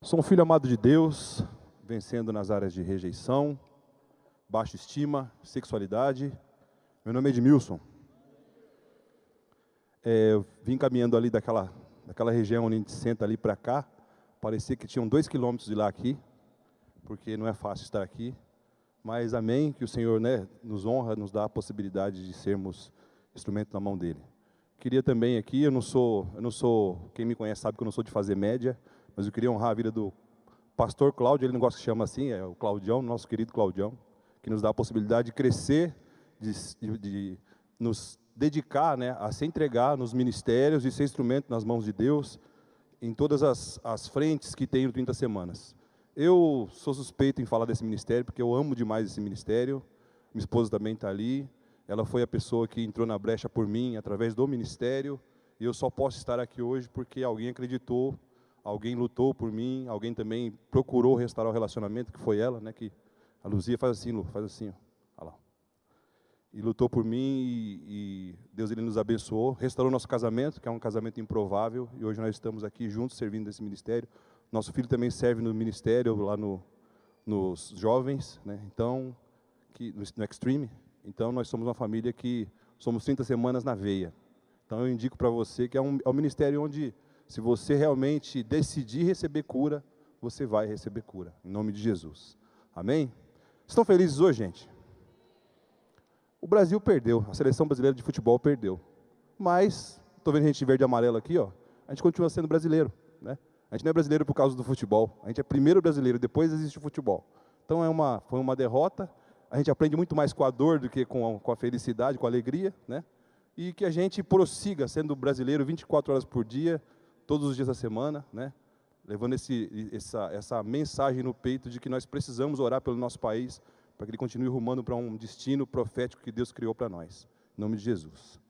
Sou um filho amado de Deus, vencendo nas áreas de rejeição, baixa estima, sexualidade. Meu nome é Edmilson. Eu vim caminhando ali daquela região onde a gente senta ali para cá. Parecia que tinham 2 quilômetros de lá aqui, porque não é fácil estar aqui. Mas amém, que o Senhor, nos honra, nos dá a possibilidade de sermos instrumento na mão dEle. Queria também aqui, eu não sou, quem me conhece sabe que eu não sou de fazer média, mas eu queria honrar a vida do pastor Cláudio, ele não gosta que chama assim, é o Claudião, nosso querido Claudião, que nos dá a possibilidade de crescer, de nos dedicar, a se entregar nos ministérios e ser instrumento nas mãos de Deus, em todas as frentes que tem no 30 Semanas. Eu sou suspeito em falar desse ministério, porque eu amo demais esse ministério, minha esposa também está ali, ela foi a pessoa que entrou na brecha por mim, através do ministério, e eu só posso estar aqui hoje porque alguém acreditou, alguém lutou por mim, alguém também procurou restaurar o relacionamento, que foi ela, que a Luzia faz assim, Lu, faz assim, ó, olha lá. E lutou por mim e Deus ele nos abençoou, restaurou nosso casamento, que é um casamento improvável, e hoje nós estamos aqui juntos servindo nesse ministério. Nosso filho também serve no ministério, lá nos jovens, então, no Extreme. Então, nós somos uma família que somos 30 semanas na veia. Então, eu indico para você que é um ministério onde, se você realmente decidir receber cura, você vai receber cura, em nome de Jesus. Amém? Estão felizes hoje, gente? O Brasil perdeu, a seleção brasileira de futebol perdeu. Mas, estou vendo gente de verde e amarelo aqui, ó, a gente continua sendo brasileiro, A gente não é brasileiro por causa do futebol, a gente é primeiro brasileiro, depois existe o futebol. Então, foi uma derrota. A gente aprende muito mais com a dor do que com a felicidade, com a alegria, E que a gente prossiga sendo brasileiro 24 horas por dia, todos os dias da semana, Levando essa mensagem no peito de que nós precisamos orar pelo nosso país, para que ele continue rumando para um destino profético que Deus criou para nós. Em nome de Jesus.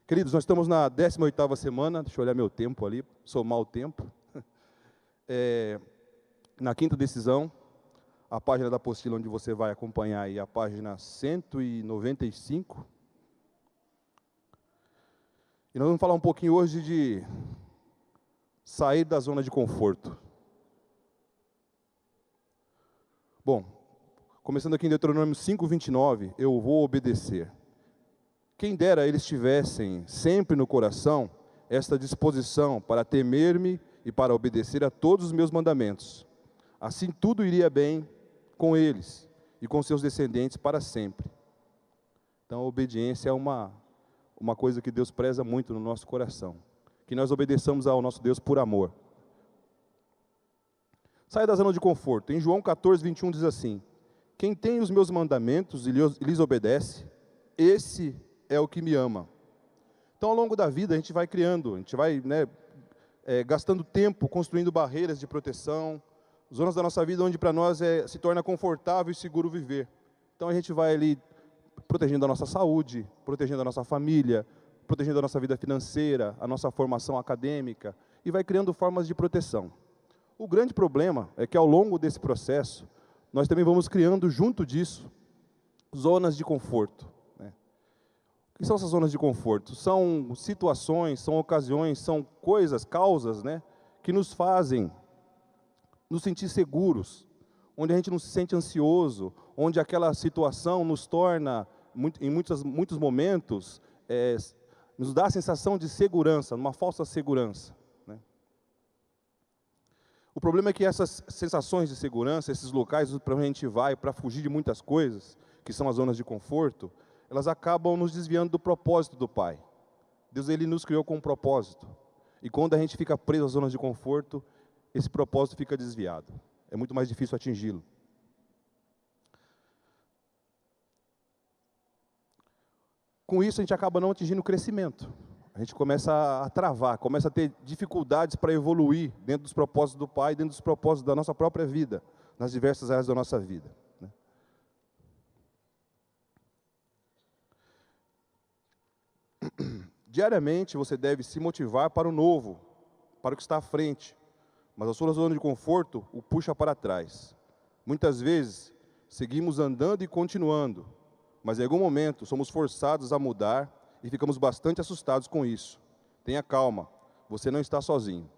Queridos, nós estamos na 18ª semana, deixa eu olhar meu tempo ali, somar o tempo. Na quinta decisão, a página da apostila onde você vai acompanhar aí, a página 195. E nós vamos falar um pouquinho hoje de sair da zona de conforto. Bom, começando aqui em Deuteronômio 5:29, eu vou obedecer. Quem dera eles tivessem sempre no coração esta disposição para temer-me e para obedecer a todos os meus mandamentos. Assim tudo iria bem com eles e com seus descendentes para sempre. Então, a obediência é uma coisa que Deus preza muito no nosso coração. Que nós obedeçamos ao nosso Deus por amor. Saia da zona de conforto. Em João 14:21 diz assim: quem tem os meus mandamentos e lhes obedece, esse é o que me ama. Então, ao longo da vida, a gente vai criando, a gente vai gastando tempo, construindo barreiras de proteção, zonas da nossa vida onde para nós se torna confortável e seguro viver. Então, a gente vai ali protegendo a nossa saúde, protegendo a nossa família, protegendo a nossa vida financeira, a nossa formação acadêmica, e vai criando formas de proteção. O grande problema é que ao longo desse processo, nós também vamos criando junto disso, zonas de conforto. O que são essas zonas de conforto? São situações, são ocasiões, são coisas, causas, que nos fazem nos sentir seguros, onde a gente não se sente ansioso, onde aquela situação nos torna, em muitos momentos, nos dá a sensação de segurança, uma falsa segurança. O problema é que essas sensações de segurança, esses locais para onde a gente vai para fugir de muitas coisas, que são as zonas de conforto, elas acabam nos desviando do propósito do Pai. Deus ele nos criou com um propósito. E quando a gente fica preso às zonas de conforto, esse propósito fica desviado. É muito mais difícil atingi-lo. Com isso, a gente acaba não atingindo o crescimento. A gente começa a travar, começa a ter dificuldades para evoluir dentro dos propósitos do Pai, dentro dos propósitos da nossa própria vida, nas diversas áreas da nossa vida. Diariamente, você deve se motivar para o novo, para o que está à frente. Mas a sua zona de conforto o puxa para trás. Muitas vezes, seguimos andando e continuando, mas em algum momento somos forçados a mudar e ficamos bastante assustados com isso. Tenha calma, você não está sozinho.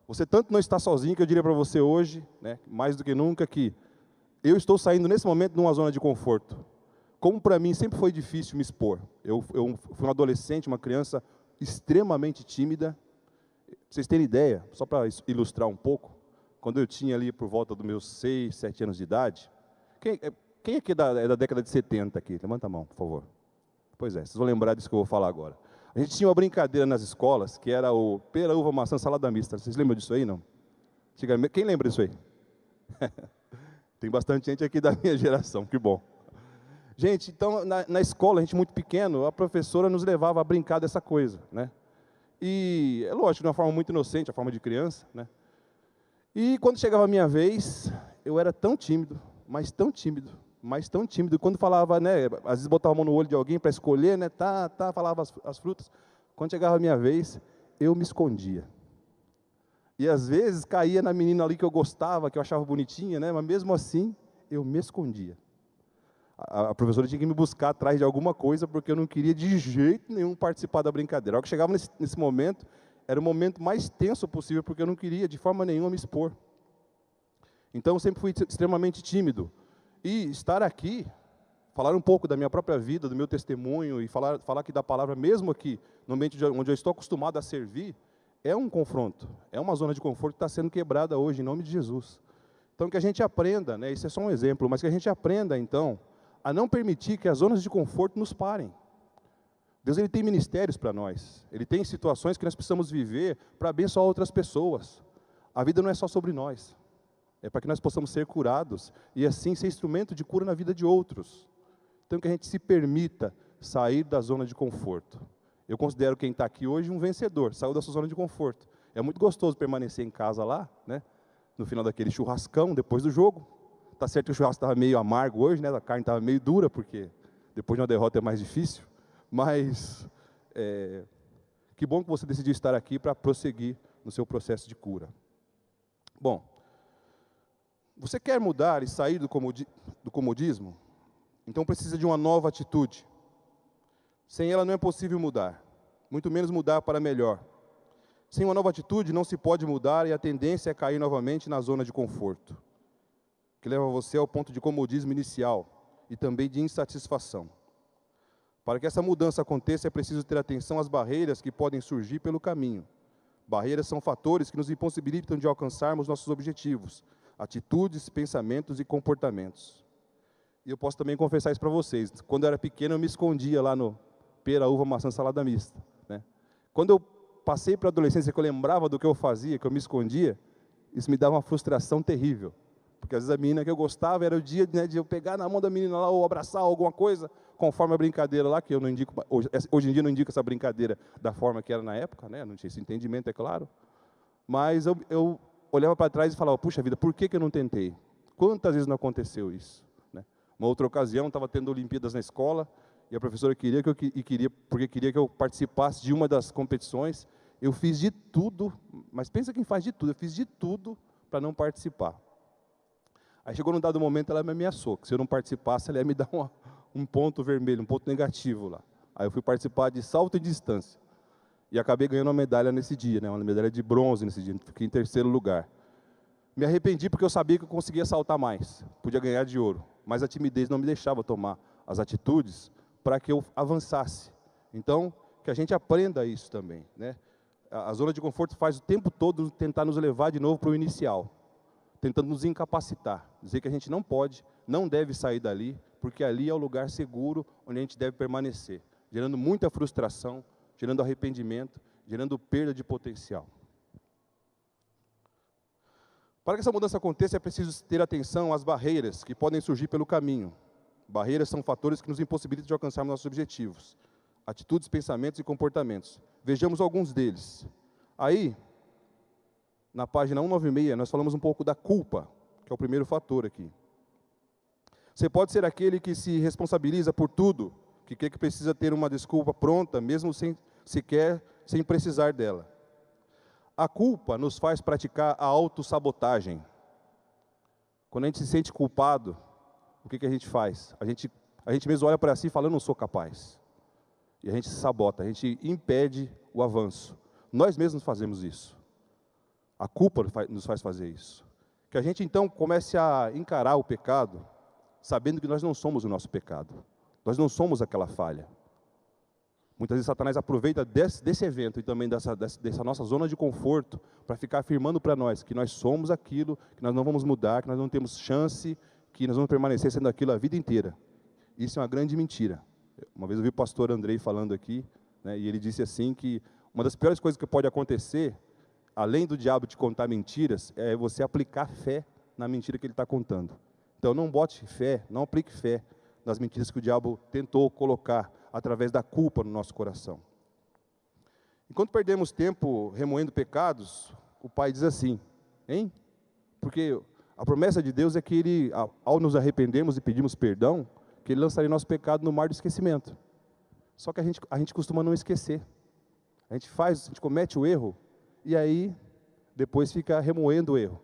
Você tanto não está sozinho que eu diria para você hoje, né, mais do que nunca, que eu estou saindo nesse momento de uma zona de conforto. Como para mim sempre foi difícil me expor. Eu fui um adolescente, uma criança extremamente tímida. Pra vocês terem ideia, só para ilustrar um pouco, quando eu tinha ali por volta dos meus 6, 7 anos de idade, quem aqui é da década de 70 aqui? Levanta a mão, por favor. Pois é, vocês vão lembrar disso que eu vou falar agora. A gente tinha uma brincadeira nas escolas, que era o pera, uva, maçã, salada mista. Vocês lembram disso aí, não? Quem lembra disso aí? Tem bastante gente aqui da minha geração, que bom. Gente, então, na escola, a gente muito pequeno, a professora nos levava a brincar dessa coisa, né? E, é lógico, de uma forma muito inocente, a forma de criança, né? E quando chegava a minha vez, eu era tão tímido, mas tão tímido, mas tão tímido. Quando falava, né, às vezes botava a mão no olho de alguém para escolher, né, falava as frutas. Quando chegava a minha vez, eu me escondia. E às vezes caía na menina ali que eu gostava, que eu achava bonitinha, né, mas mesmo assim, eu me escondia. A professora tinha que me buscar atrás de alguma coisa, porque eu não queria de jeito nenhum participar da brincadeira. Ao que chegava nesse momento, era o momento mais tenso possível, porque eu não queria de forma nenhuma me expor. Então, eu sempre fui extremamente tímido. E estar aqui, falar um pouco da minha própria vida, do meu testemunho, e falar aqui da palavra, mesmo aqui, no ambiente onde eu estou acostumado a servir, é um confronto, é uma zona de conforto que está sendo quebrada hoje, em nome de Jesus. Então, que a gente aprenda, né, isso é só um exemplo, mas que a gente aprenda, então, a não permitir que as zonas de conforto nos parem. Deus, ele tem ministérios para nós, ele tem situações que nós precisamos viver para abençoar outras pessoas. A vida não é só sobre nós, é para que nós possamos ser curados e assim ser instrumento de cura na vida de outros. Então, que a gente se permita sair da zona de conforto. Eu considero quem está aqui hoje um vencedor, saiu da sua zona de conforto. É muito gostoso permanecer em casa lá, né, no final daquele churrascão, depois do jogo. Tá certo que o churrasco estava meio amargo hoje, né? A carne estava meio dura, porque depois de uma derrota é mais difícil. Mas que bom que você decidiu estar aqui para prosseguir no seu processo de cura. Bom, você quer mudar e sair do comodismo? Então precisa de uma nova atitude. Sem ela não é possível mudar, muito menos mudar para melhor. Sem uma nova atitude não se pode mudar e a tendência é cair novamente na zona de conforto, que leva você ao ponto de comodismo inicial e também de insatisfação. Para que essa mudança aconteça, é preciso ter atenção às barreiras que podem surgir pelo caminho. Barreiras são fatores que nos impossibilitam de alcançarmos nossos objetivos, atitudes, pensamentos e comportamentos. E eu posso também confessar isso para vocês. Quando eu era pequeno, eu me escondia lá no pera, uva, maçã, salada mista, né? Quando eu passei para a adolescência, que eu lembrava do que eu fazia, que eu me escondia, isso me dava uma frustração terrível. Porque às vezes a menina que eu gostava, era o dia, né, de eu pegar na mão da menina lá, ou abraçar alguma coisa, conforme a brincadeira lá, que eu não indico, hoje em dia não indico essa brincadeira da forma que era na época, né, não tinha esse entendimento, é claro. Mas eu olhava para trás e falava, puxa vida, por que eu não tentei? Quantas vezes não aconteceu isso? Né? Uma outra ocasião, estava tendo Olimpíadas na escola, e a professora porque queria que eu participasse de uma das competições. Eu fiz de tudo, mas pensa quem faz de tudo, eu fiz de tudo para não participar. Aí chegou num dado momento, ela me ameaçou, que se eu não participasse, ela ia me dar um ponto vermelho, um ponto negativo lá. Aí eu fui participar de salto e distância. E acabei ganhando uma medalha nesse dia, né, uma medalha de bronze nesse dia, fiquei em 3º lugar. Me arrependi porque eu sabia que eu conseguia saltar mais, podia ganhar de ouro, mas a timidez não me deixava tomar as atitudes para que eu avançasse. Então, que a gente aprenda isso também, né? A zona de conforto faz o tempo todo tentar nos levar de novo para o inicial, tentando nos incapacitar, dizer que a gente não pode, não deve sair dali, porque ali é o lugar seguro onde a gente deve permanecer, gerando muita frustração, gerando arrependimento, gerando perda de potencial. Para que essa mudança aconteça, é preciso ter atenção às barreiras que podem surgir pelo caminho. Barreiras são fatores que nos impossibilitam de alcançarmos nossos objetivos, atitudes, pensamentos e comportamentos. Vejamos alguns deles. Aí, na página 196, nós falamos um pouco da culpa, que é o primeiro fator aqui. Você pode ser aquele que se responsabiliza por tudo, que crê que precisa ter uma desculpa pronta, mesmo sem precisar dela. A culpa nos faz praticar a autossabotagem. Quando a gente se sente culpado, o que a gente faz? A gente mesmo olha para si e fala, eu não sou capaz. E a gente se sabota, a gente impede o avanço. Nós mesmos fazemos isso. A culpa nos faz fazer isso. Que a gente então comece a encarar o pecado, sabendo que nós não somos o nosso pecado. Nós não somos aquela falha. Muitas vezes Satanás aproveita desse evento e também dessa nossa zona de conforto para ficar afirmando para nós que nós somos aquilo, que nós não vamos mudar, que nós não temos chance, que nós vamos permanecer sendo aquilo a vida inteira. Isso é uma grande mentira. Uma vez eu vi o pastor Andrei falando aqui, né, e ele disse assim que uma das piores coisas que pode acontecer, além do diabo te contar mentiras, é você aplicar fé na mentira que ele está contando. Então não bote fé, não aplique fé nas mentiras que o diabo tentou colocar através da culpa no nosso coração. Enquanto perdemos tempo remoendo pecados, o Pai diz assim, hein? Porque a promessa de Deus é que Ele, ao nos arrependermos e pedirmos perdão, que Ele lançaria nosso pecado no mar do esquecimento. Só que a gente costuma não esquecer. A gente comete o erro, e aí depois fica remoendo o erro.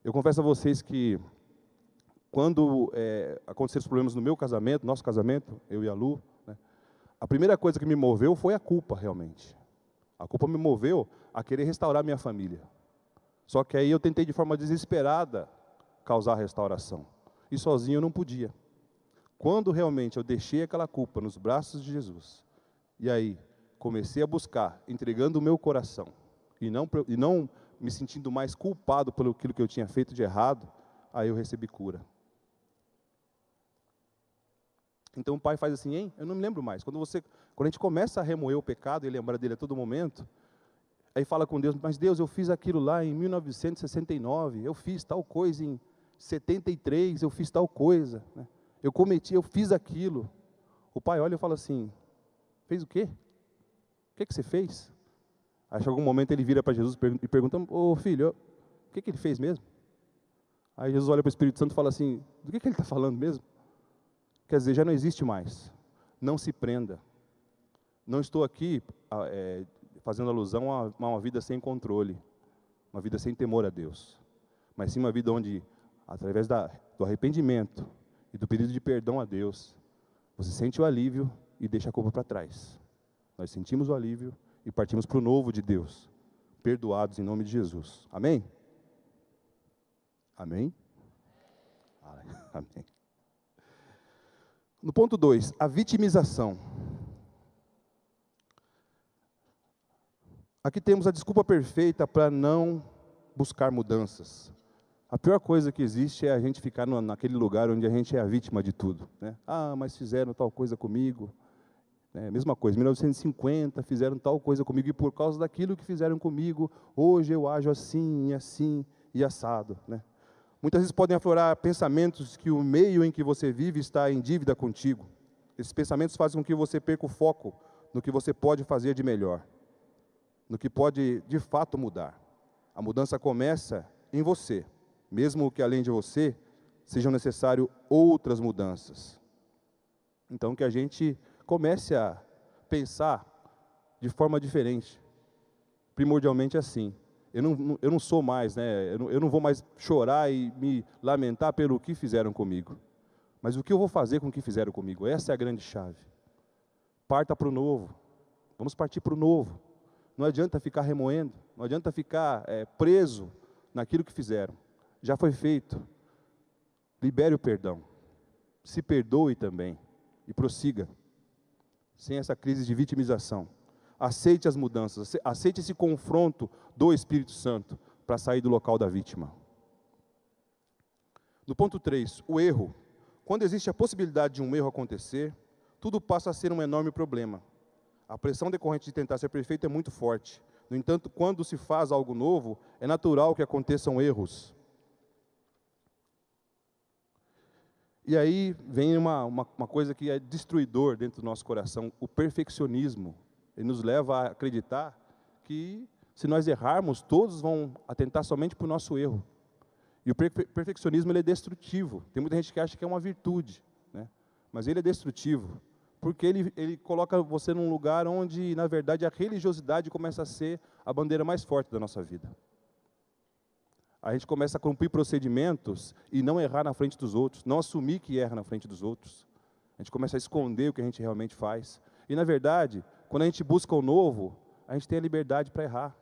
Eu confesso a vocês que quando aconteceram os problemas no meu casamento, nosso casamento, eu e a Lu, né, a primeira coisa que me moveu foi a culpa, realmente. A culpa me moveu a querer restaurar minha família. Só que aí eu tentei de forma desesperada causar a restauração. E sozinho eu não podia. Quando realmente eu deixei aquela culpa nos braços de Jesus, e aí comecei a buscar, entregando o meu coração, e não me sentindo mais culpado pelo aquilo que eu tinha feito de errado, aí eu recebi cura. Então o Pai faz assim, hein? Eu não me lembro mais. Quando a gente começa a remoer o pecado e lembrar dele a todo momento, aí fala com Deus, mas Deus, eu fiz aquilo lá em 1969, eu fiz tal coisa em 73, eu fiz tal coisa, né? Eu fiz aquilo. O Pai olha e fala assim, fez o quê? O que você fez? Aí em algum momento ele vira para Jesus e pergunta, ô filho, o que ele fez mesmo? Aí Jesus olha para o Espírito Santo e fala assim, do que ele está falando mesmo? Quer dizer, já não existe mais. Não se prenda. Não estou aqui fazendo alusão a uma vida sem controle, uma vida sem temor a Deus, mas sim uma vida onde, através do arrependimento e do pedido de perdão a Deus, você sente o alívio e deixa a culpa para trás. Nós sentimos o alívio e partimos para o novo de Deus, perdoados em nome de Jesus. Amém? Amém? Amém. No ponto 2, a vitimização. Aqui temos a desculpa perfeita para não buscar mudanças. A pior coisa que existe é a gente ficar naquele lugar onde a gente é a vítima de tudo, né? Ah, mas fizeram tal coisa comigo. Mesma coisa, em 1950 fizeram tal coisa comigo, e por causa daquilo que fizeram comigo, hoje eu ajo assim e assado, né? Muitas vezes podem aflorar pensamentos que o meio em que você vive está em dívida contigo. Esses pensamentos fazem com que você perca o foco no que você pode fazer de melhor, no que pode de fato mudar. A mudança começa em você, mesmo que além de você sejam necessárias outras mudanças. Então que a gente comece a pensar de forma diferente, primordialmente assim. Eu não sou mais, né? Eu não vou mais chorar e me lamentar pelo que fizeram comigo. Mas o que eu vou fazer com o que fizeram comigo? Essa é a grande chave. Parta para o novo. Vamos partir para o novo. Não adianta ficar remoendo, não adianta ficar preso naquilo que fizeram. Já foi feito. Libere o perdão. Se perdoe também. E prossiga. Sem essa crise de vitimização. Aceite as mudanças, aceite esse confronto do Espírito Santo para sair do local da vítima. No ponto 3, o erro. Quando existe a possibilidade de um erro acontecer, tudo passa a ser um enorme problema. A pressão decorrente de tentar ser perfeito é muito forte. No entanto, quando se faz algo novo, é natural que aconteçam erros. E aí vem uma coisa que é destruidor dentro do nosso coração, o perfeccionismo. Ele nos leva a acreditar que, se nós errarmos, todos vão atentar somente para o nosso erro. E o perfeccionismo ele é destrutivo. Tem muita gente que acha que é uma virtude, né? Mas ele é destrutivo, porque ele coloca você num lugar onde, na verdade, a religiosidade começa a ser a bandeira mais forte da nossa vida. A gente começa a cumprir procedimentos e não errar na frente dos outros, não assumir que erra na frente dos outros. A gente começa a esconder o que a gente realmente faz. E, na verdade, quando a gente busca o novo, a gente tem a liberdade para errar.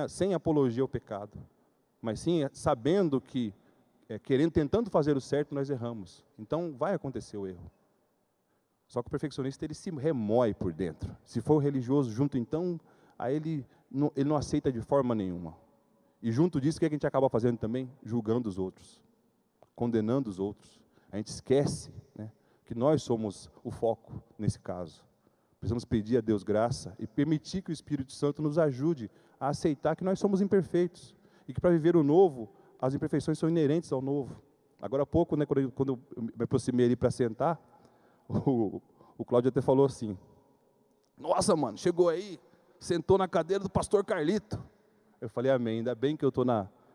sem apologia ao pecado, mas sim sabendo que, tentando fazer o certo, nós erramos. Então, vai acontecer o erro. Só que o perfeccionista, ele se remói por dentro. Se for o religioso junto, então, aí ele não aceita de forma nenhuma. E junto disso, o que a gente acaba fazendo também? Julgando os outros, condenando os outros. A gente esquece, né, que nós somos o foco nesse caso. Precisamos pedir a Deus graça e permitir que o Espírito Santo nos ajude a aceitar que nós somos imperfeitos e que para viver o novo, as imperfeições são inerentes ao novo. Agora há pouco, né, quando eu me aproximei ali para sentar, o Cláudio até falou assim: nossa, mano, chegou aí, sentou na cadeira do pastor Carlito. Eu falei, amém, ainda bem que eu estou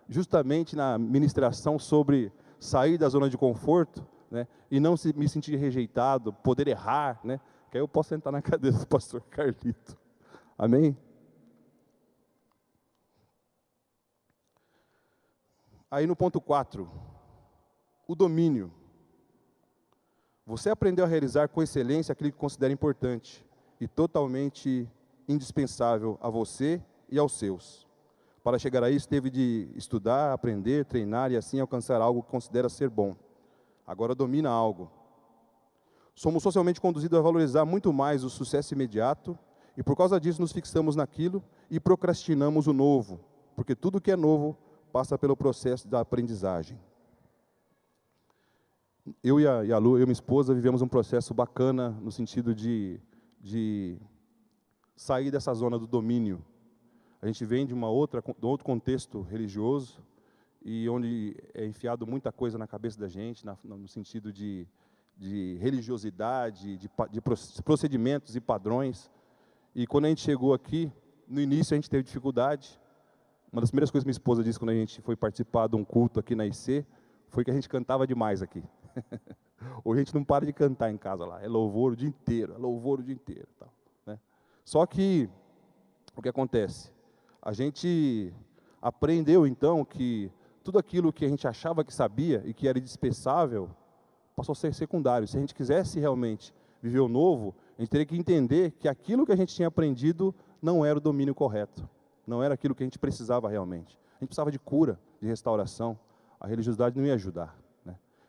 justamente na ministração sobre sair da zona de conforto, né, e não me sentir rejeitado, poder errar, né, que aí eu posso sentar na cadeira do pastor Carlito. Amém? Aí no ponto 4, o domínio. Você aprendeu a realizar com excelência aquilo que considera importante e totalmente indispensável a você e aos seus. Para chegar a isso, teve de estudar, aprender, treinar e assim alcançar algo que considera ser bom. Agora domina algo. Somos socialmente conduzidos a valorizar muito mais o sucesso imediato e por causa disso nos fixamos naquilo e procrastinamos o novo, porque tudo que é novo passa pelo processo da aprendizagem. Eu e a Lu, eu e minha esposa, vivemos um processo bacana no sentido de sair dessa zona do domínio. A gente vem de outro contexto religioso e onde é enfiado muita coisa na cabeça da gente, no sentido de religiosidade, de procedimentos e padrões. E quando a gente chegou aqui, no início a gente teve dificuldade. Uma das primeiras coisas que minha esposa disse quando a gente foi participar de um culto aqui na IC, foi que a gente cantava demais aqui. Hoje a gente não para de cantar em casa lá, é louvor o dia inteiro, tal, né? Só que, o que acontece? A gente aprendeu então que tudo aquilo que a gente achava que sabia e que era indispensável, passou a ser secundário. Se a gente quisesse realmente viver o novo, a gente teria que entender que aquilo que a gente tinha aprendido não era o domínio correto, não era aquilo que a gente precisava realmente. A gente precisava de cura, de restauração, a religiosidade não ia ajudar.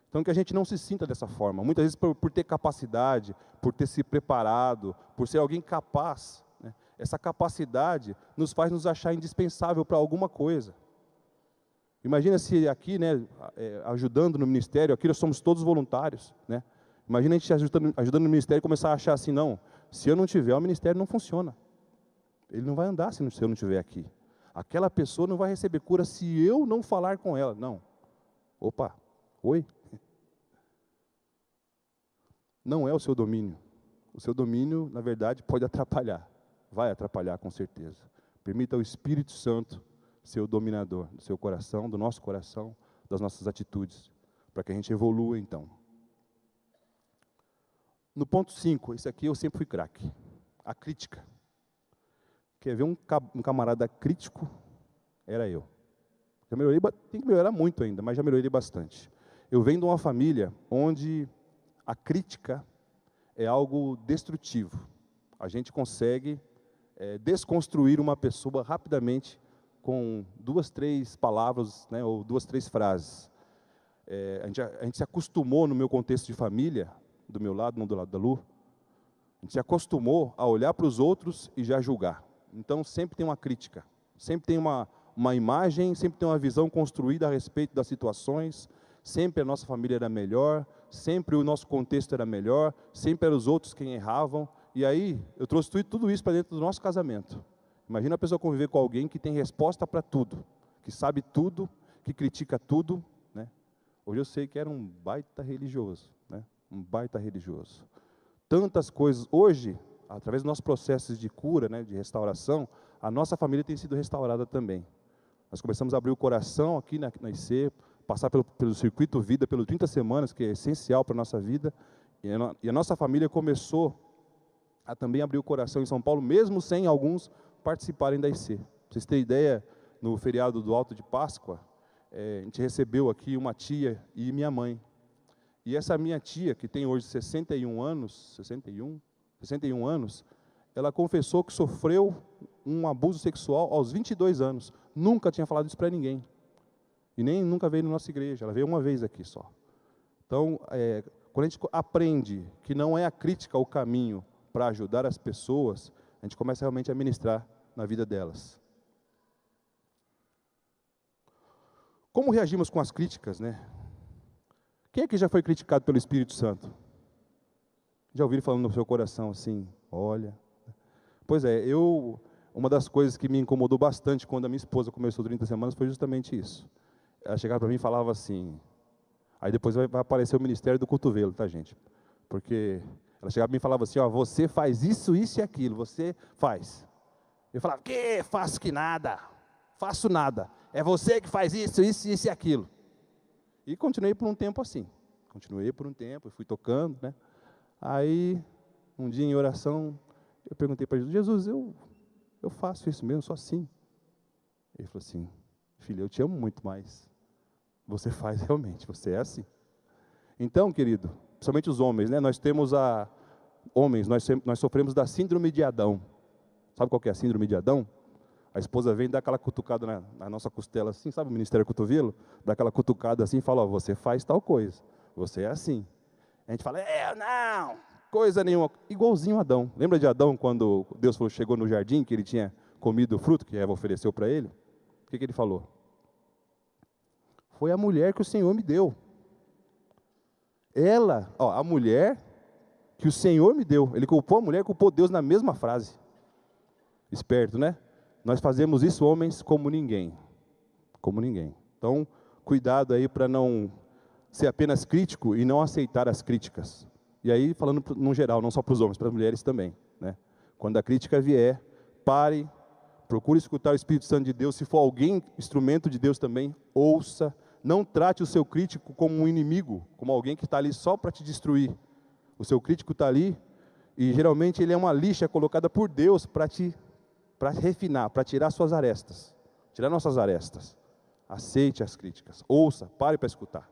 Então, que a gente não se sinta dessa forma. Muitas vezes, por ter capacidade, por ter se preparado, por ser alguém capaz, né, essa capacidade nos faz nos achar indispensável para alguma coisa. Imagina se aqui, né, ajudando no ministério, aqui nós somos todos voluntários, né? Imagina a gente ajudando no ministério e começar a achar assim, não, se eu não tiver, o ministério não funciona. Ele não vai andar se eu não estiver aqui. Aquela pessoa não vai receber cura se eu não falar com ela. Não. Opa, oi? Não é o seu domínio. O seu domínio, na verdade, pode atrapalhar. Vai atrapalhar, com certeza. Permita ao Espírito Santo ser o dominador do seu coração, do nosso coração, das nossas atitudes, para que a gente evolua, então. No ponto 5, esse aqui eu sempre fui craque. A crítica. Quer ver um camarada crítico? Era eu. Já melhorei, tem que melhorar muito ainda, mas já melhorei bastante. Eu venho de uma família onde a crítica é algo destrutivo. A gente consegue desconstruir uma pessoa rapidamente com 2, 3 palavras, né, ou 2, 3 frases. A gente se acostumou, no meu contexto de família, do meu lado, não do lado da Lu, a gente se acostumou a olhar para os outros e já julgar. Então, sempre tem uma crítica, sempre tem uma imagem, sempre tem uma visão construída a respeito das situações, sempre a nossa família era melhor, sempre o nosso contexto era melhor, sempre eram os outros quem erravam. E aí, eu trouxe tudo isso para dentro do nosso casamento. Imagina a pessoa conviver com alguém que tem resposta para tudo, que sabe tudo, que critica tudo, né? Hoje eu sei que era um baita religioso, né? Um baita religioso. Tantas coisas. Hoje, através dos nossos processos de cura, né, de restauração, a nossa família tem sido restaurada também. Nós começamos a abrir o coração aqui na IC, passar pelo circuito vida, pelos 30 semanas, que é essencial para a nossa vida, e a nossa família começou a também abrir o coração em São Paulo, mesmo sem alguns participarem da IC. Para vocês terem ideia, no feriado do Alto de Páscoa, a gente recebeu aqui uma tia e minha mãe. E essa minha tia, que tem hoje 61 anos, ela confessou que sofreu um abuso sexual aos 22 anos. Nunca tinha falado isso para ninguém. E nem nunca veio na nossa igreja, ela veio uma vez aqui só. Então, quando a gente aprende que não é a crítica o caminho para ajudar as pessoas, a gente começa realmente a ministrar na vida delas. Como reagimos com as críticas, né? Quem aqui já foi criticado pelo Espírito Santo? Já ouviram falando no seu coração assim, olha... Pois é, uma das coisas que me incomodou bastante quando a minha esposa começou 30 semanas foi justamente isso. Ela chegava para mim e falava assim, aí depois vai aparecer o ministério do cotovelo, tá, gente? Porque ela chegava para mim e falava assim, ó, você faz isso, isso e aquilo, você faz. Eu falava, que? Faço que nada, faço nada. É você que faz isso, isso, isso e aquilo. E continuei por um tempo assim. Continuei por um tempo, fui tocando, né? Aí, um dia em oração, eu perguntei para Jesus, eu faço isso mesmo, sou assim. Ele falou assim, filho, eu te amo muito mais. Você faz realmente, você é assim. Então, querido, principalmente os homens, né? Nós temos homens, nós sofremos da síndrome de Adão. Sabe qual que é a síndrome de Adão? A esposa vem e dá aquela cutucada na nossa costela assim, sabe o ministério cotovelo? Dá aquela cutucada assim e fala, ó, você faz tal coisa, você é assim. A gente fala, não, coisa nenhuma, igualzinho a Adão. Lembra de Adão quando Deus chegou no jardim, que ele tinha comido o fruto que Eva ofereceu para ele? O que ele falou? Foi a mulher que o Senhor me deu. Ela, ó, a mulher que o Senhor me deu. Ele culpou a mulher, culpou Deus na mesma frase. Esperto, né? Nós fazemos isso, homens, como ninguém. Como ninguém. Então, cuidado aí para não ser apenas crítico e não aceitar as críticas. E aí, falando no geral, não só para os homens, para as mulheres também, né? Quando a crítica vier, pare, procure escutar o Espírito Santo de Deus. Se for alguém, instrumento de Deus também, ouça. Não trate o seu crítico como um inimigo, como alguém que está ali só para te destruir. O seu crítico está ali e geralmente ele é uma lixa colocada por Deus para refinar, para tirar suas arestas, tirar nossas arestas. Aceite as críticas, ouça, pare para escutar.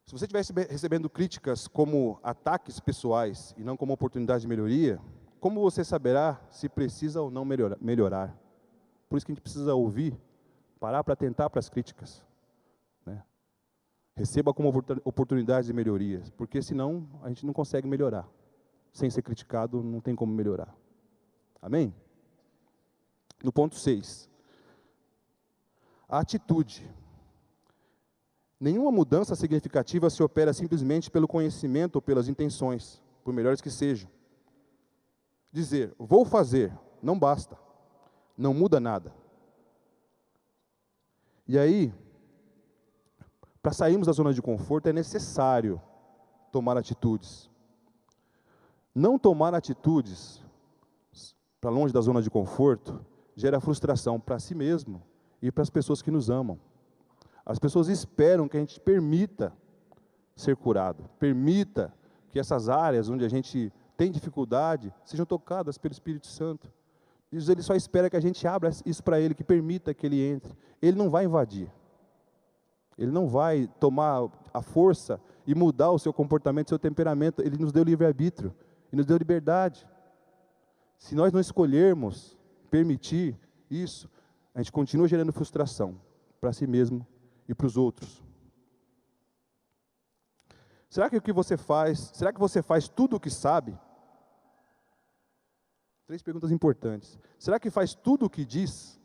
Se você estivesse recebendo críticas como ataques pessoais e não como oportunidade de melhoria, como você saberá se precisa ou não melhorar? Por isso que a gente precisa ouvir, parar para atentar para as críticas, né? Receba como oportunidade de melhorias, porque senão a gente não consegue melhorar. Sem ser criticado, não tem como melhorar. Amém? No ponto 6. A atitude. Nenhuma mudança significativa se opera simplesmente pelo conhecimento ou pelas intenções, por melhores que sejam. Dizer, vou fazer, não basta. Não muda nada. E aí, para sairmos da zona de conforto, é necessário tomar atitudes. Não tomar atitudes para longe da zona de conforto gera frustração para si mesmo e para as pessoas que nos amam. As pessoas esperam que a gente permita ser curado, permita que essas áreas onde a gente tem dificuldade sejam tocadas pelo Espírito Santo. Ele só espera que a gente abra isso para Ele, que permita que Ele entre. Ele não vai invadir. Ele não vai tomar a força e mudar o seu comportamento, o seu temperamento. Ele nos deu livre-arbítrio e nos deu liberdade. Se nós não escolhermos permitir isso, a gente continua gerando frustração para si mesmo e para os outros. Será que você faz tudo o que sabe? 3 perguntas importantes. Será que faz tudo o que diz?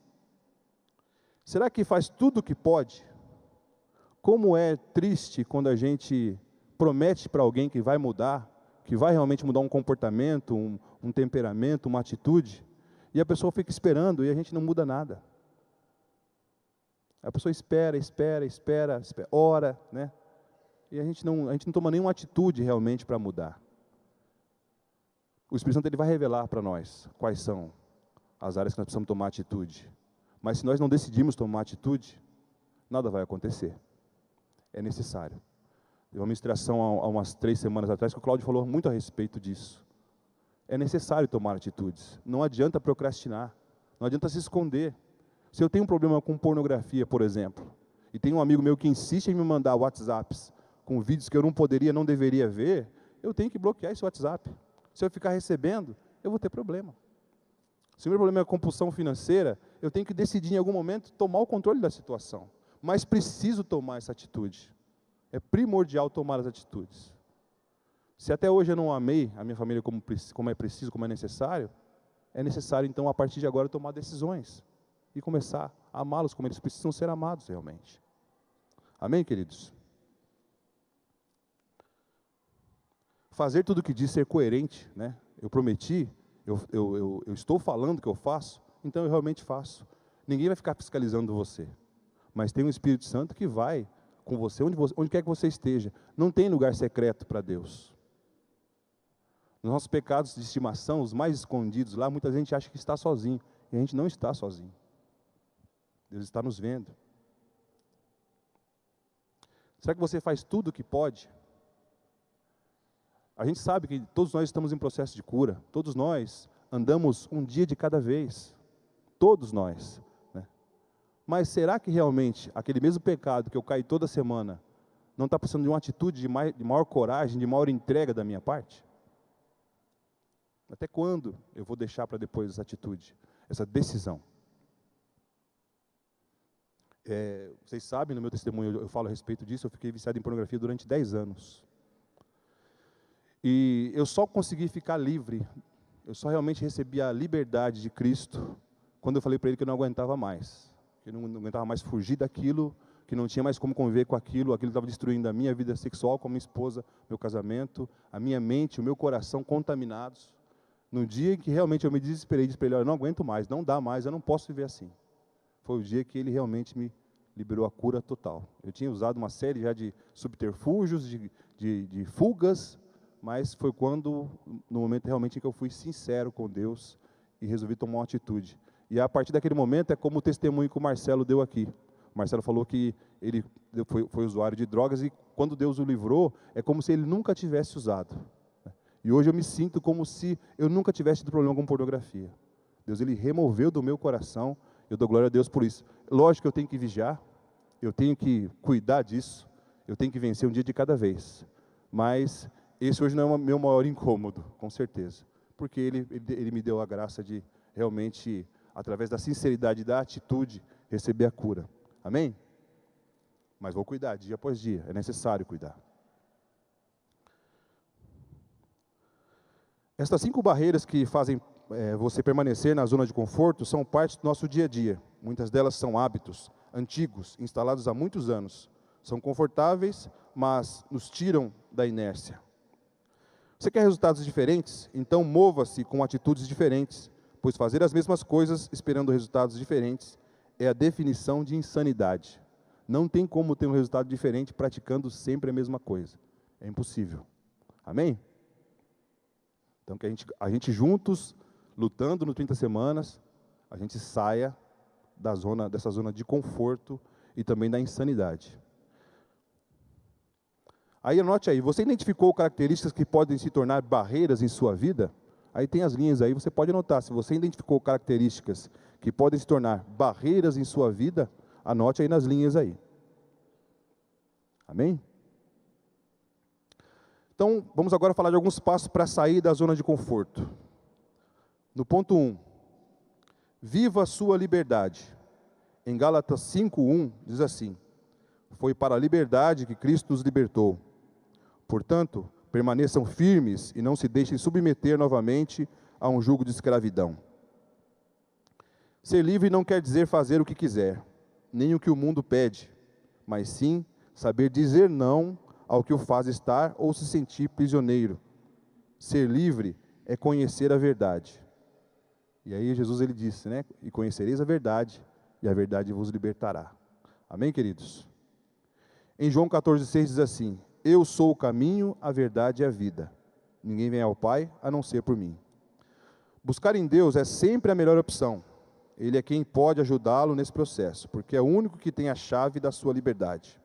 Será que faz tudo o que pode? Como é triste quando a gente promete para alguém que vai mudar, que vai realmente mudar um comportamento, um temperamento, uma atitude, e a pessoa fica esperando e a gente não muda nada. A pessoa espera, ora, né? E a gente não toma nenhuma atitude realmente para mudar. O Espírito Santo ele vai revelar para nós quais são as áreas que nós precisamos tomar atitude. Mas se nós não decidirmos tomar atitude, nada vai acontecer. É necessário. Teve uma ministração há umas 3 semanas atrás que o Cláudio falou muito a respeito disso. É necessário tomar atitudes. Não adianta procrastinar. Não adianta se esconder. Se eu tenho um problema com pornografia, por exemplo, e tem um amigo meu que insiste em me mandar WhatsApps com vídeos que eu não deveria ver, eu tenho que bloquear esse WhatsApp. Se eu ficar recebendo, eu vou ter problema. Se o meu problema é a compulsão financeira, eu tenho que decidir em algum momento tomar o controle da situação. Mas preciso tomar essa atitude. É primordial tomar as atitudes. Se até hoje eu não amei a minha família como é preciso, como é necessário então, a partir de agora, tomar decisões. E começar a amá-los como eles precisam ser amados realmente. Amém, queridos? Fazer tudo o que diz, ser coerente, né? Eu prometi, eu estou falando que eu faço, então eu realmente faço. Ninguém vai ficar fiscalizando você. Mas tem um Espírito Santo que vai com você, onde quer que você esteja. Não tem lugar secreto para Deus. Nos nossos pecados de estimação, os mais escondidos lá, muita gente acha que está sozinho. E a gente não está sozinho. Deus está nos vendo. Será que você faz tudo o que pode? A gente sabe que todos nós estamos em processo de cura. Todos nós andamos um dia de cada vez. Todos nós. Né? Mas será que realmente aquele mesmo pecado que eu caio toda semana não está precisando de uma atitude de maior coragem, de maior entrega da minha parte? Até quando eu vou deixar para depois essa atitude, essa decisão? Vocês sabem, no meu testemunho eu falo a respeito disso, eu fiquei viciado em pornografia durante 10 anos. E eu só consegui ficar livre, eu só realmente recebi a liberdade de Cristo quando eu falei para Ele que eu não aguentava mais. Que eu não aguentava mais fugir daquilo, que não tinha mais como conviver com aquilo estava destruindo a minha vida sexual com a minha esposa, meu casamento, a minha mente, o meu coração contaminados. No dia em que realmente eu me desesperei, disse para Ele, eu não aguento mais, não dá mais, eu não posso viver assim. Foi o dia que Ele realmente me liberou a cura total. Eu tinha usado uma série já de subterfúgios, de fugas, mas foi quando, no momento realmente em que eu fui sincero com Deus e resolvi tomar uma atitude. E a partir daquele momento é como o testemunho que o Marcelo deu aqui. O Marcelo falou que ele foi usuário de drogas e quando Deus o livrou, é como se ele nunca tivesse usado. E hoje eu me sinto como se eu nunca tivesse tido problema com pornografia. Deus, Ele removeu do meu coração, eu dou glória a Deus por isso. Lógico que eu tenho que vigiar, eu tenho que cuidar disso, eu tenho que vencer um dia de cada vez. Mas esse hoje não é o meu maior incômodo, com certeza. Porque ele me deu a graça de realmente, através da sinceridade e da atitude, receber a cura. Amém? Mas vou cuidar, dia após dia, é necessário cuidar. Estas 5 barreiras que fazem você permanecer na zona de conforto são parte do nosso dia a dia. Muitas delas são hábitos antigos, instalados há muitos anos. São confortáveis, mas nos tiram da inércia. Você quer resultados diferentes? Então mova-se com atitudes diferentes, pois fazer as mesmas coisas esperando resultados diferentes é a definição de insanidade. Não tem como ter um resultado diferente praticando sempre a mesma coisa. É impossível. Amém? Então, que a gente juntos, lutando no 30 semanas, a gente saia dessa zona de conforto e também da insanidade. Aí, anote aí, você identificou características que podem se tornar barreiras em sua vida? Aí tem as linhas aí, você pode anotar. Se você identificou características que podem se tornar barreiras em sua vida, anote aí nas linhas aí. Amém? Então, vamos agora falar de alguns passos para sair da zona de conforto. No ponto 1, viva a sua liberdade. Em Gálatas 5:1 diz assim: foi para a liberdade que Cristo nos libertou. Portanto, permaneçam firmes e não se deixem submeter novamente a um jugo de escravidão. Ser livre não quer dizer fazer o que quiser, nem o que o mundo pede, mas sim saber dizer não ao que o faz estar ou se sentir prisioneiro. Ser livre é conhecer a verdade. E aí Jesus ele disse, né? E conhecereis a verdade, e a verdade vos libertará. Amém, queridos? Em João 14,6 diz assim: eu sou o caminho, a verdade e a vida. Ninguém vem ao Pai a não ser por mim. Buscar em Deus é sempre a melhor opção. Ele é quem pode ajudá-lo nesse processo, porque é o único que tem a chave da sua liberdade.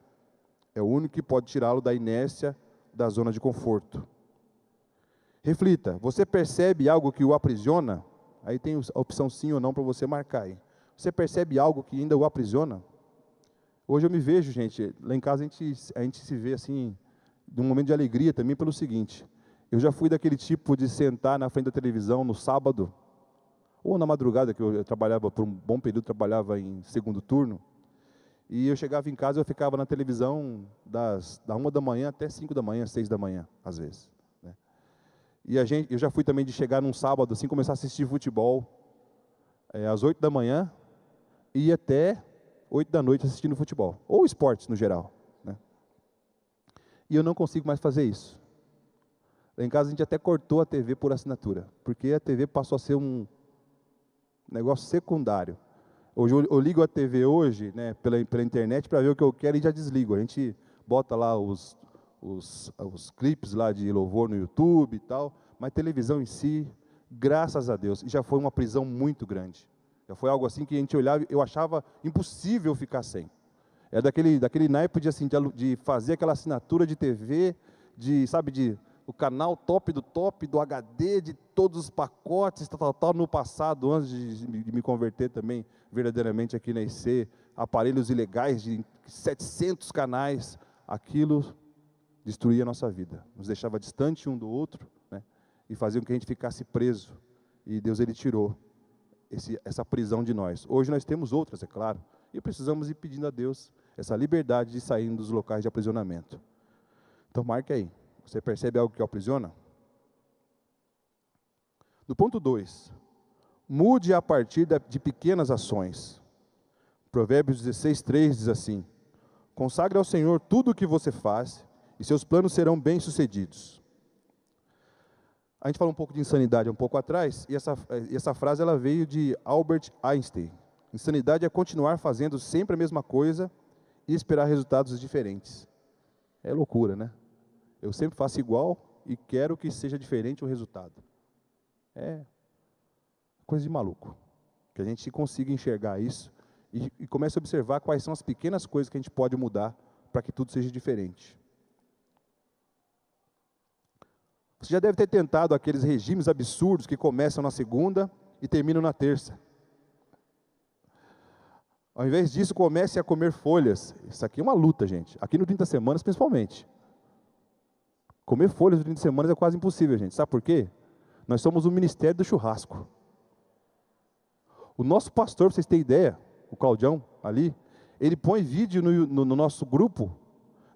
É o único que pode tirá-lo da inércia, da zona de conforto. Reflita, você percebe algo que o aprisiona? Aí tem a opção sim ou não para você marcar aí. Você percebe algo que ainda o aprisiona? Hoje eu me vejo, gente, lá em casa a gente se vê assim, num momento de alegria também pelo seguinte: Eu já fui daquele tipo de sentar na frente da televisão no sábado, ou na madrugada, que eu trabalhava por um bom período, trabalhava em segundo turno, e eu chegava em casa e eu ficava na televisão da 1 da manhã até 5 da manhã, 6 da manhã, às vezes, né? E eu já fui também de chegar num sábado, assim, começar a assistir futebol, às 8 da manhã, e ir até 8 da noite assistindo futebol, ou esportes no geral, né? E eu não consigo mais fazer isso. Lá em casa a gente até cortou a TV por assinatura, porque a TV passou a ser um negócio secundário. Hoje eu ligo a TV hoje, né, pela internet para ver o que eu quero e já desligo. A gente bota lá os clipes lá de louvor no YouTube e tal, mas televisão em si, graças a Deus, já foi uma prisão muito grande. Já foi algo assim que a gente olhava, eu achava impossível ficar sem. É daquele naipe de, assim, de fazer aquela assinatura de TV, o canal top, do HD, de todos os pacotes, tal, no passado, antes de me converter também verdadeiramente aqui na IC, aparelhos ilegais de 700 canais, aquilo destruía a nossa vida, nos deixava distante um do outro, né, e fazia com que a gente ficasse preso, e Deus, Ele tirou essa prisão de nós. Hoje nós temos outras, é claro, e precisamos ir pedindo a Deus essa liberdade de sair dos locais de aprisionamento. Então marque aí. Você percebe algo que o aprisiona? No ponto 2, mude a partir de pequenas ações. Provérbios 16:3 diz assim: consagre ao Senhor tudo o que você faz, e seus planos serão bem-sucedidos. A gente falou um pouco de insanidade um pouco atrás, e essa frase ela veio de Albert Einstein. Insanidade é continuar fazendo sempre a mesma coisa e esperar resultados diferentes. É loucura, né? Eu sempre faço igual e quero que seja diferente o resultado. É coisa de maluco. Que a gente consiga enxergar isso e comece a observar quais são as pequenas coisas que a gente pode mudar para que tudo seja diferente. Você já deve ter tentado aqueles regimes absurdos que começam na segunda e terminam na terça. Ao invés disso, comece a comer folhas. Isso aqui é uma luta, gente. Aqui no 30 Semanas, principalmente. Comer folhas no 30 Semanas é quase impossível, gente. Sabe por quê? Nós somos o ministério do churrasco. O nosso pastor, para vocês terem ideia, o Claudião, ali, ele põe vídeo no nosso grupo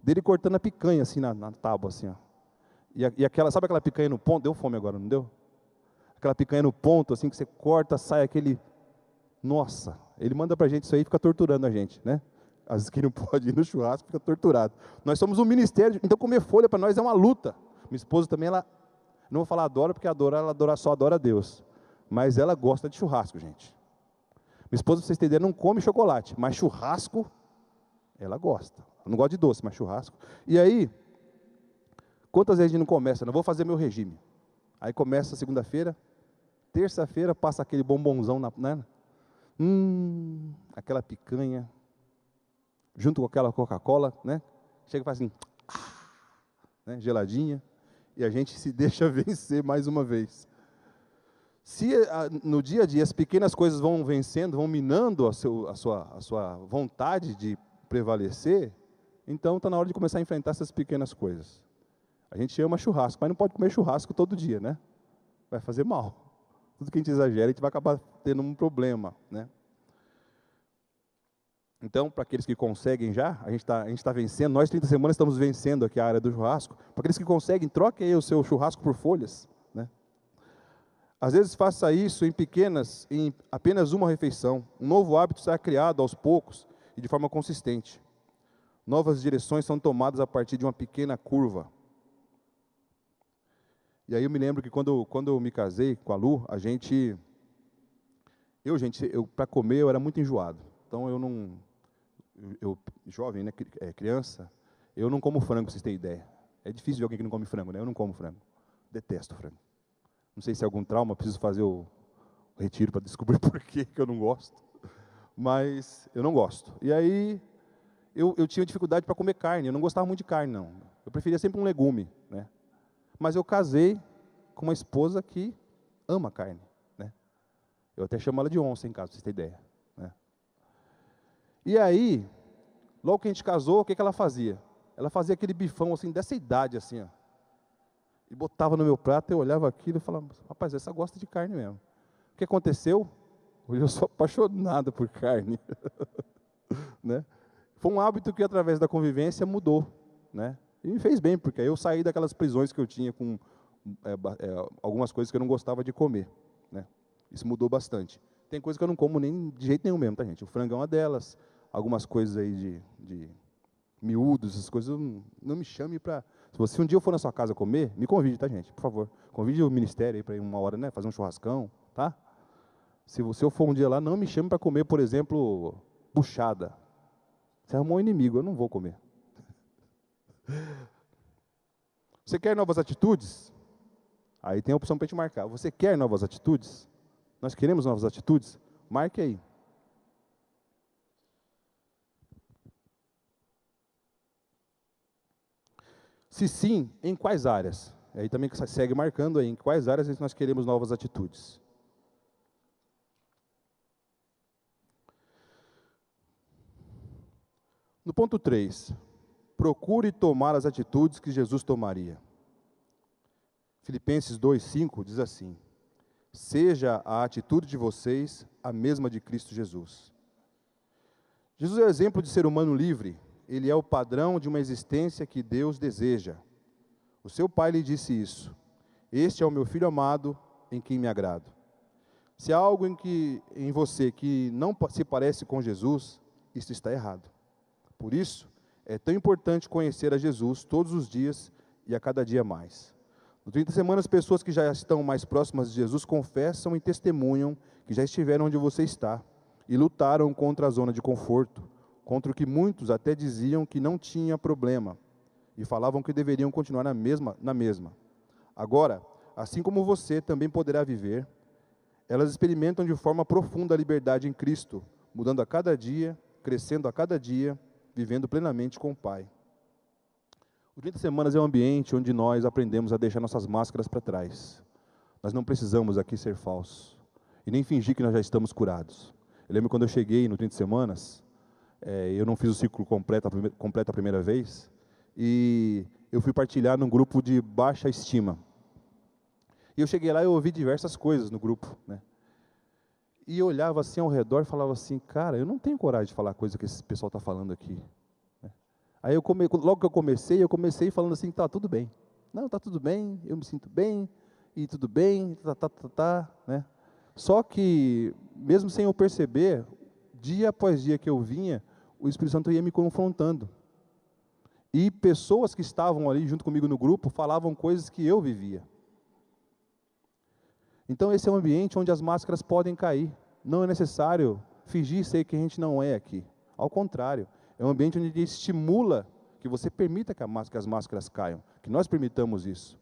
dele cortando a picanha, assim, na tábua, assim, ó. Sabe aquela picanha no ponto? Deu fome agora, não deu? Aquela picanha no ponto, assim, que você corta, sai aquele... Nossa, ele manda pra gente isso aí e fica torturando a gente, né? Às vezes quem não pode ir no churrasco fica torturado. Nós somos um ministério, então comer folha para nós é uma luta. Minha esposa também, ela, não vou falar adora, porque ela só adora a Deus. Mas ela gosta de churrasco, gente. Minha esposa, para vocês terem ideia, não come chocolate, mas churrasco, ela gosta. Ela não gosta de doce, mas churrasco. E aí, quantas vezes a gente não começa? Não vou fazer meu regime. Aí começa segunda-feira, terça-feira passa aquele bombonzão, né? Aquela picanha, junto com aquela Coca-Cola, né? Chega e faz assim, né? Geladinha, e a gente se deixa vencer mais uma vez. Se no dia a dia as pequenas coisas vão vencendo, vão minando a sua vontade de prevalecer, então está na hora de começar a enfrentar essas pequenas coisas. A gente ama churrasco, mas não pode comer churrasco todo dia, né? Vai fazer mal. Tudo que a gente exagera, a gente vai acabar tendo um problema, né? Então, para aqueles que conseguem já, a gente está vencendo, nós 30 Semanas estamos vencendo aqui a área do churrasco. Para aqueles que conseguem, troque aí o seu churrasco por folhas, né? Às vezes faça isso em apenas uma refeição. Um novo hábito será criado aos poucos e de forma consistente. Novas direções são tomadas a partir de uma pequena curva. E aí eu me lembro que quando eu me casei com a Lu, para comer eu era muito enjoado. Então eu jovem, né, criança, eu não como frango, pra vocês terem ideia. É difícil ver alguém que não come frango, né? Eu não como frango. Detesto frango. Não sei se é algum trauma, preciso fazer o retiro para descobrir por que eu não gosto. Mas eu não gosto. E aí eu tinha dificuldade para comer carne, eu não gostava muito de carne, não. Eu preferia sempre um legume, né? Mas eu casei com uma esposa que ama carne, né? Eu até chamo ela de onça em casa, pra vocês terem ideia, né? E aí, logo que a gente casou, o que ela fazia? Ela fazia aquele bifão assim, dessa idade assim, ó. e botava no meu prato, eu olhava aquilo e falava, rapaz, essa gosta de carne mesmo. O que aconteceu? Hoje eu sou apaixonado por carne. Né? Foi um hábito que, através da convivência, mudou. Né? E me fez bem, porque aí eu saí daquelas prisões que eu tinha com algumas coisas que eu não gostava de comer. Né? Isso mudou bastante. Tem coisas que eu não como nem de jeito nenhum mesmo, tá, gente? O frango é uma delas, algumas coisas aí de miúdos, essas coisas, não me chame para... Se você um dia eu for na sua casa comer, me convide, tá, gente? Por favor. Convide o ministério aí para ir uma hora, né? Fazer um churrascão, tá? Se eu for um dia lá, não me chame para comer, por exemplo, buchada. Você arrumou um inimigo, eu não vou comer. Você quer novas atitudes? Aí tem a opção para te marcar. Você quer novas atitudes? Nós queremos novas atitudes? Marque aí. Se sim, em quais áreas? Aí também segue marcando aí, em quais áreas nós queremos novas atitudes. No ponto 3, procure tomar as atitudes que Jesus tomaria. Filipenses 2:5 diz assim: seja a atitude de vocês a mesma de Cristo Jesus. Jesus é o exemplo de ser humano livre, ele é o padrão de uma existência que Deus deseja. O seu pai lhe disse isso: este é o meu filho amado, em quem me agrado. Se há algo em você que não se parece com Jesus, isso está errado. Por isso, é tão importante conhecer a Jesus todos os dias e a cada dia mais. No 30 Semanas, pessoas que já estão mais próximas de Jesus confessam e testemunham que já estiveram onde você está e lutaram contra a zona de conforto, contra o que muitos até diziam que não tinha problema e falavam que deveriam continuar na mesma. Agora, assim como você também poderá viver, elas experimentam de forma profunda a liberdade em Cristo, mudando a cada dia, crescendo a cada dia, vivendo plenamente com o Pai. O 30 Semanas é um ambiente onde nós aprendemos a deixar nossas máscaras para trás. Nós não precisamos aqui ser falsos e nem fingir que nós já estamos curados. Eu lembro quando eu cheguei no 30 Semanas, eu não fiz o ciclo completo a primeira vez, e eu fui partilhar num grupo de baixa estima. E eu cheguei lá e eu ouvi diversas coisas no grupo, né? E eu olhava assim ao redor e falava assim, cara, eu não tenho coragem de falar a coisa que esse pessoal está falando aqui. Aí logo que eu comecei falando assim, tá tudo bem. Não, tá tudo bem, eu me sinto bem, e tudo bem, né? Só que, mesmo sem eu perceber, dia após dia que eu vinha, o Espírito Santo ia me confrontando. E pessoas que estavam ali junto comigo no grupo falavam coisas que eu vivia. Então esse é um ambiente onde as máscaras podem cair. Não é necessário fingir ser que a gente não é aqui. Ao contrário, é um ambiente onde ele estimula que você permita que as máscaras caiam, que nós permitamos isso.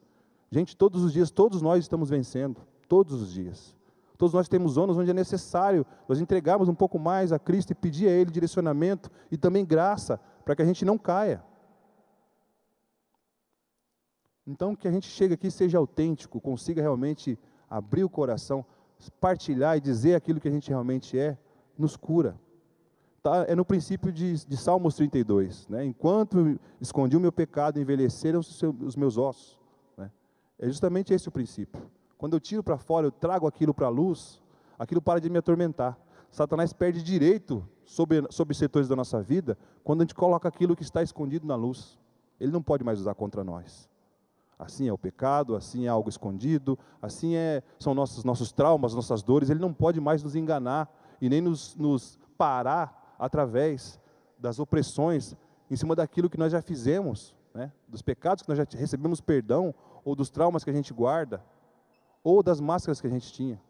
Gente, todos os dias, todos nós estamos vencendo, todos os dias. Todos nós temos zonas onde é necessário nós entregarmos um pouco mais a Cristo e pedir a Ele direcionamento e também graça, para que a gente não caia. Então, que a gente chegue aqui e seja autêntico, consiga realmente abrir o coração, partilhar e dizer aquilo que a gente realmente é, nos cura. Tá? É no princípio de Salmos 32. Né? Enquanto escondi o meu pecado, envelheceram os meus ossos. Né? É justamente esse o princípio. Quando eu tiro para fora, eu trago aquilo para a luz, aquilo para de me atormentar. Satanás perde direito sobre setores da nossa vida quando a gente coloca aquilo que está escondido na luz. Ele não pode mais usar contra nós. Assim é o pecado, assim é algo escondido, assim são nossos traumas, nossas dores. Ele não pode mais nos enganar e nem nos parar através das opressões em cima daquilo que nós já fizemos, né? Dos pecados que nós já recebemos perdão, ou dos traumas que a gente guarda, ou das máscaras que a gente tinha.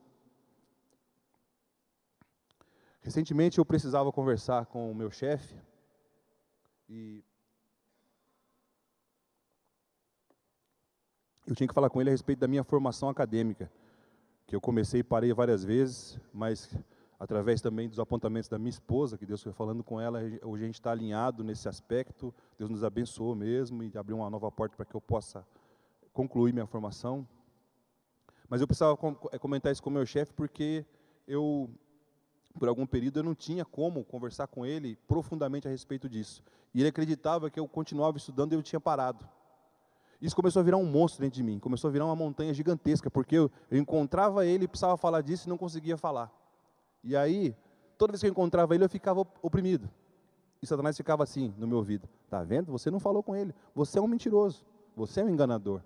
Recentemente eu precisava conversar com o meu chefe e eu tinha que falar com ele a respeito da minha formação acadêmica, que eu comecei e parei várias vezes, mas através também dos apontamentos da minha esposa, que Deus foi falando com ela, hoje a gente está alinhado nesse aspecto, Deus nos abençoou mesmo e abriu uma nova porta para que eu possa concluir minha formação. Mas eu precisava comentar isso com o meu chefe, porque por algum período, eu não tinha como conversar com ele profundamente a respeito disso. E ele acreditava que eu continuava estudando e eu tinha parado. Isso começou a virar um monstro dentro de mim, começou a virar uma montanha gigantesca, porque eu encontrava ele, precisava falar disso e não conseguia falar. E aí, toda vez que eu encontrava ele, eu ficava oprimido. E Satanás ficava assim no meu ouvido: está vendo? Você não falou com ele, você é um mentiroso, você é um enganador.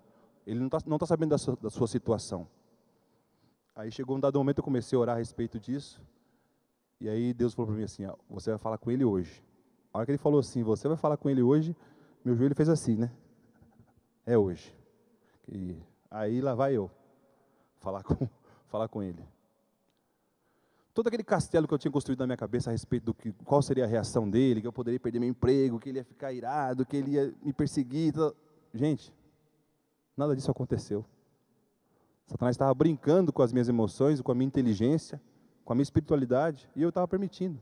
Ele não tá sabendo da sua situação. Aí chegou um dado momento, eu comecei a orar a respeito disso, e aí Deus falou para mim assim: você vai falar com ele hoje. A hora que ele falou assim, você vai falar com ele hoje, meu joelho fez assim, né? É hoje. E aí lá vai eu falar com ele. Todo aquele castelo que eu tinha construído na minha cabeça a respeito qual seria a reação dele, que eu poderia perder meu emprego, que ele ia ficar irado, que ele ia me perseguir. Gente, nada disso aconteceu. Satanás estava brincando com as minhas emoções, com a minha inteligência, com a minha espiritualidade, e eu estava permitindo.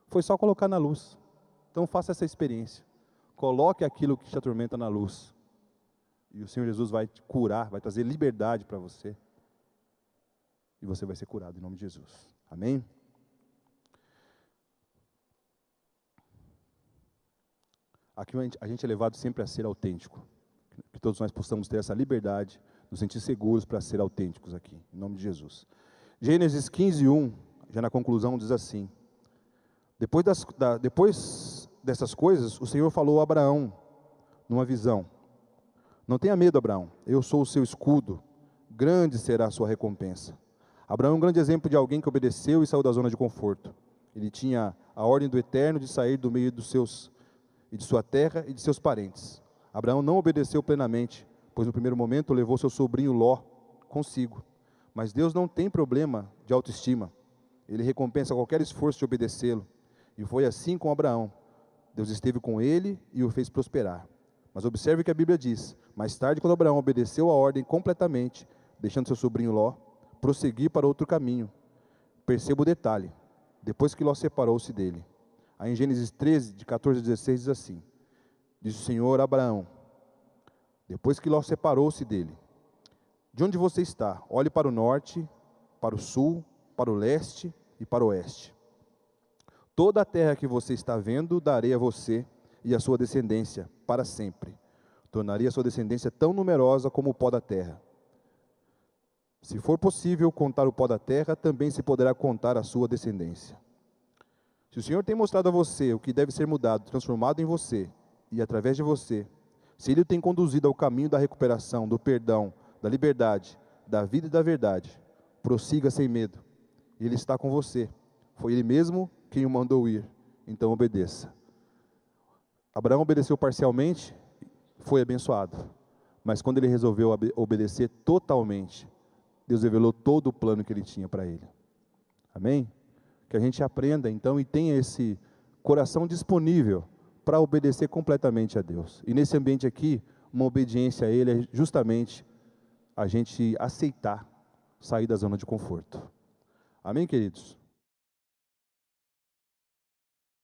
Foi só colocar na luz. Então faça essa experiência. Coloque aquilo que te atormenta na luz. E o Senhor Jesus vai te curar, vai trazer liberdade para você. E você vai ser curado em nome de Jesus. Amém? Aqui a gente é levado sempre a ser autêntico. Que todos nós possamos ter essa liberdade, nos sentir seguros para ser autênticos aqui, em nome de Jesus. Gênesis 15:1, já na conclusão, diz assim: depois dessas coisas, o Senhor falou a Abraão, numa visão: não tenha medo, Abraão, eu sou o seu escudo, grande será a sua recompensa. Abraão é um grande exemplo de alguém que obedeceu e saiu da zona de conforto. Ele tinha a ordem do Eterno de sair do meio de sua terra e de seus parentes. Abraão não obedeceu plenamente, pois no primeiro momento levou seu sobrinho Ló consigo. Mas Deus não tem problema de autoestima. Ele recompensa qualquer esforço de obedecê-lo. E foi assim com Abraão. Deus esteve com ele e o fez prosperar. Mas observe o que a Bíblia diz: mais tarde, quando Abraão obedeceu a ordem completamente, deixando seu sobrinho Ló prosseguir para outro caminho. Perceba o detalhe: depois que Ló separou-se dele. Aí em Gênesis 13, de 14 a 16, diz assim: diz o Senhor a Abraão, depois que Ló separou-se dele: de onde você está? Olhe para o norte, para o sul, para o leste e para o oeste. Toda a terra que você está vendo, darei a você e a sua descendência para sempre. Tornarei a sua descendência tão numerosa como o pó da terra. Se for possível contar o pó da terra, também se poderá contar a sua descendência. Se o Senhor tem mostrado a você o que deve ser mudado, transformado em você e através de você, se Ele o tem conduzido ao caminho da recuperação, do perdão, da liberdade, da vida e da verdade, prossiga sem medo. Ele está com você. Foi Ele mesmo quem o mandou ir. Então obedeça. Abraão obedeceu parcialmente, foi abençoado. Mas quando ele resolveu obedecer totalmente, Deus revelou todo o plano que Ele tinha para ele. Amém? Que a gente aprenda então e tenha esse coração disponível para obedecer completamente a Deus. E nesse ambiente aqui, uma obediência a Ele é justamente a gente aceitar sair da zona de conforto. Amém, queridos?